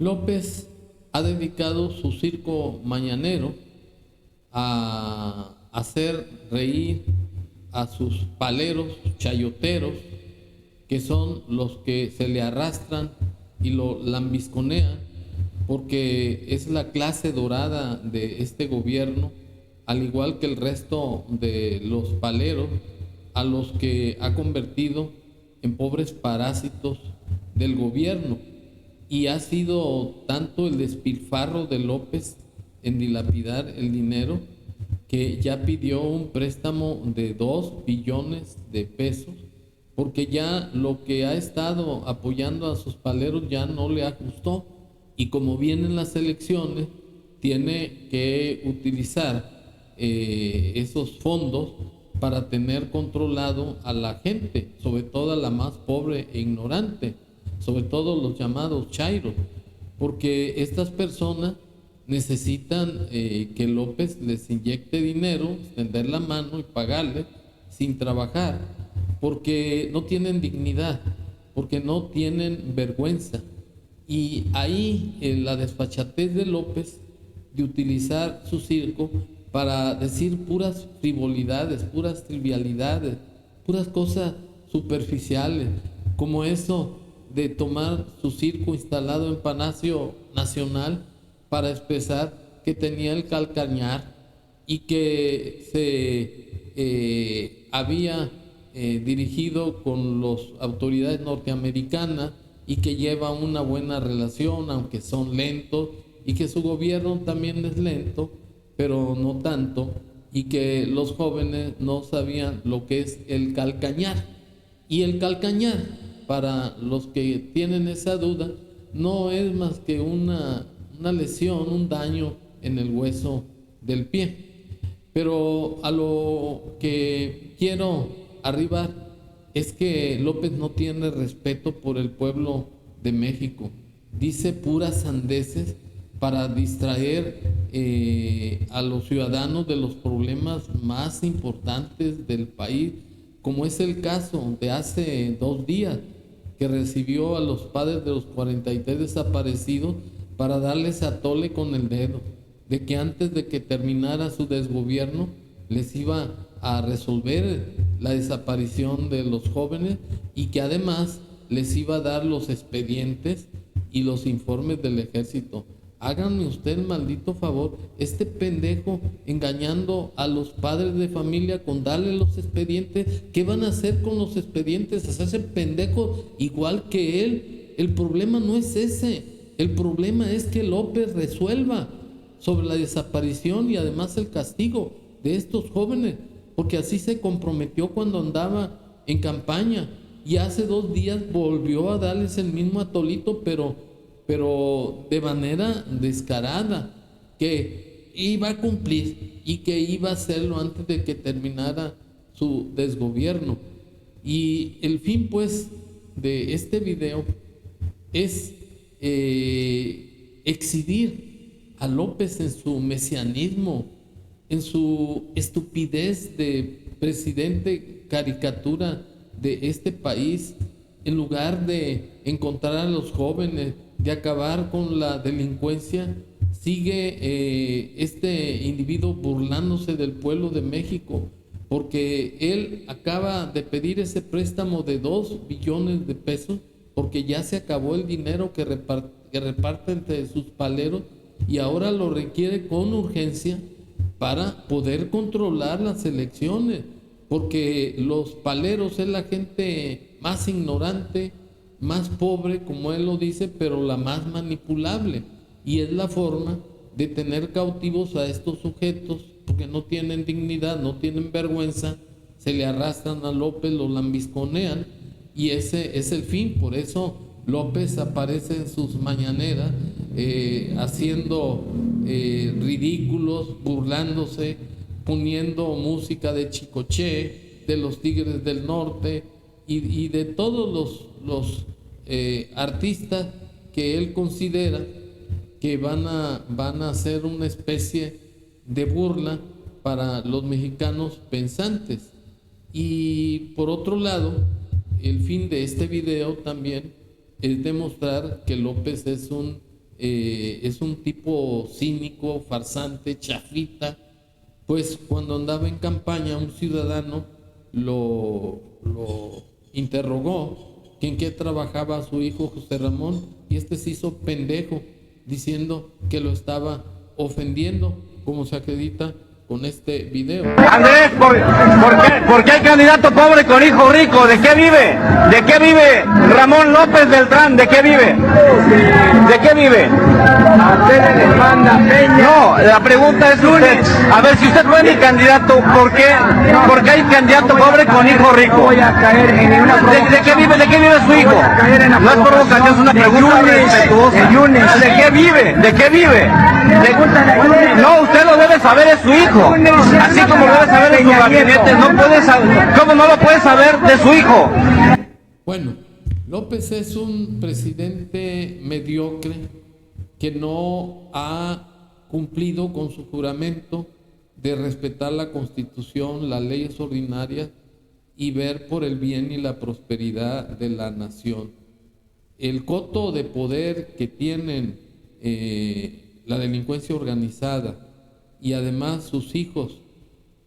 López ha dedicado su circo mañanero a hacer reír a sus paleros, chayoteros, que son los que se le arrastran y lo lambisconean, porque es la clase dorada de este gobierno, al igual que el resto de los paleros, a los que ha convertido en pobres parásitos del gobierno. Y ha sido tanto el despilfarro de López en dilapidar el dinero que ya pidió un préstamo de 2 billones de pesos, porque ya lo que ha estado apoyando a sus paleros ya no le ajustó, y como vienen las elecciones tiene que utilizar esos fondos para tener controlado a la gente, sobre todo a la más pobre e ignorante, sobre todo los llamados chairos, porque estas personas necesitan que López les inyecte dinero, extender la mano y pagarle sin trabajar, porque no tienen dignidad, porque no tienen vergüenza. Y ahí la desfachatez de López de utilizar su circo para decir puras frivolidades, puras trivialidades, puras cosas superficiales, como eso de tomar su circo instalado en Palacio Nacional para expresar que tenía el calcañar y que se había dirigido con las autoridades norteamericanas y que lleva una buena relación, aunque son lentos, y que su gobierno también es lento, pero no tanto, y que los jóvenes no sabían lo que es el calcañar. Y el calcañar, para los que tienen esa duda, no es más que una lesión, un daño en el hueso del pie. Pero a lo que quiero arribar es que López no tiene respeto por el pueblo de México. Dice puras sandeces para distraer a los ciudadanos de los problemas más importantes del país, como es el caso de hace 2 días, que recibió a los padres de los 43 desaparecidos para darles a tole con el dedo, de que antes de que terminara su desgobierno les iba a resolver la desaparición de los jóvenes, y que además les iba a dar los expedientes y los informes del ejército. Háganme usted el maldito favor, este pendejo engañando a los padres de familia con darle los expedientes. ¿Qué van a hacer con los expedientes? Hacerse pendejo igual que él. El problema no es ese. El problema es que López resuelva sobre la desaparición y además el castigo de estos jóvenes, porque así se comprometió cuando andaba en campaña, y hace 2 días volvió a darles el mismo atolito, pero de manera descarada, que iba a cumplir y que iba a hacerlo antes de que terminara su desgobierno. Y el fin pues de este video es exhibir a López en su mesianismo, en su estupidez de presidente caricatura de este país, en lugar de encontrar a los jóvenes, de acabar con la delincuencia. Sigue este individuo burlándose del pueblo de México, porque él acaba de pedir ese préstamo de 2 billones de pesos, porque ya se acabó el dinero que reparte entre sus paleros, y ahora lo requiere con urgencia para poder controlar las elecciones, porque los paleros es la gente más ignorante, más pobre, como él lo dice, pero la más manipulable, y es la forma de tener cautivos a estos sujetos, porque no tienen dignidad, no tienen vergüenza, se le arrastran a López, lo lambisconean, y ese es el fin. Por eso López aparece en sus mañaneras haciendo ridículos, burlándose, poniendo música de Chicoché, de los Tigres del Norte y de todos los artistas que él considera que van a hacer una especie de burla para los mexicanos pensantes. Y por otro lado, el fin de este video también es demostrar que López es un es un tipo cínico, farsante, chafita. Pues cuando andaba en campaña, un ciudadano lo interrogó que en qué trabajaba su hijo José Ramón, y este se hizo pendejo diciendo que lo estaba ofendiendo, como se acredita con este video. Andrés, ¿por qué hay candidato pobre con hijo rico? ¿De qué vive? ¿De qué vive Ramón López Beltrán? ¿De qué vive? ¿De qué vive? No, la pregunta es usted. A ver, si usted fue mi candidato, ¿por qué hay candidato pobre con hijo rico? ¿De qué vive? ¿De qué vive su hijo? No es provocación, es una pregunta respetuosa. ¿De qué vive? ¿De qué vive? No, usted lo debe saber, es su hijo. Así como lo debe saber de su gabinete, ¿cómo no lo puede saber de su hijo? Bueno, López es un presidente mediocre que no ha cumplido con su juramento de respetar la Constitución, las leyes ordinarias y ver por el bien y la prosperidad de la nación. El coto de poder que tienen la delincuencia organizada y además sus hijos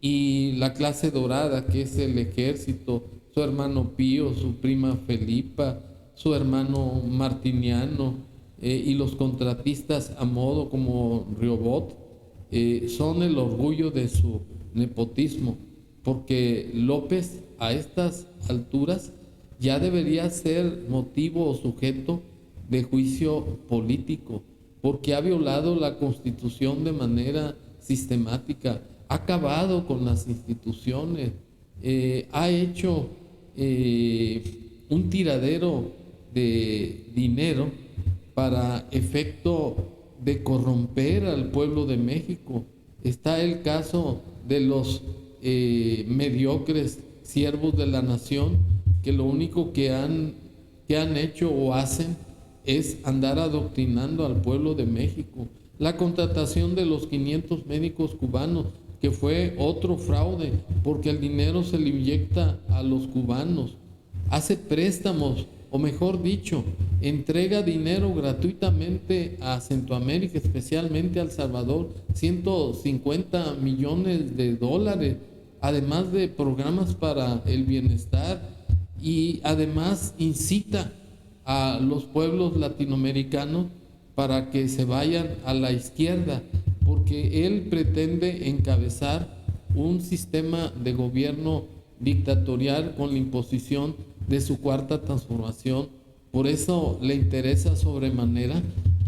y la clase dorada, que es el ejército, su hermano Pío, su prima Felipa, su hermano Martiniano, y los contratistas a modo como Riobot, son el orgullo de su nepotismo, porque López a estas alturas ya debería ser motivo o sujeto de juicio político, porque ha violado la Constitución de manera sistemática, ha acabado con las instituciones, ha hecho un tiradero de dinero para efecto de corromper al pueblo de México. Está el caso de los mediocres siervos de la nación, que lo único que han hecho o hacen es andar adoctrinando al pueblo de México. La contratación de los 500 médicos cubanos, que fue otro fraude, porque el dinero se le inyecta a los cubanos. Hace préstamos, o mejor dicho, entrega dinero gratuitamente a Centroamérica, especialmente a El Salvador, 150 millones de dólares, además de programas para el bienestar, y además incita a los pueblos latinoamericanos para que se vayan a la izquierda, porque él pretende encabezar un sistema de gobierno dictatorial con la imposición de su cuarta transformación. Por eso le interesa sobremanera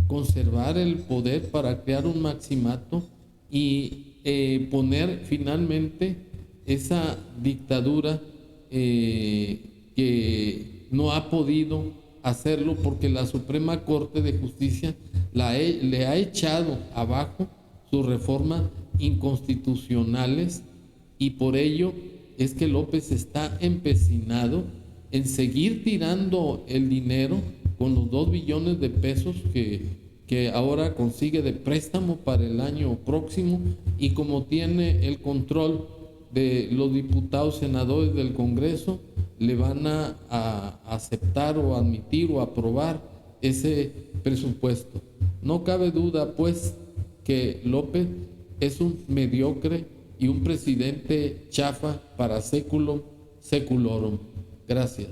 conservar el poder para crear un maximato y poner finalmente esa dictadura que no ha podido hacerlo porque la Suprema Corte de Justicia le ha echado abajo sus reformas inconstitucionales, y por ello es que López está empecinado en seguir tirando el dinero con los 2 billones de pesos que ahora consigue de préstamo para el año próximo, y como tiene el control de los diputados senadores del Congreso, le van a aceptar o admitir o aprobar ese presupuesto. No cabe duda, pues, que López es un mediocre y un presidente chafa para século seculorum. Gracias.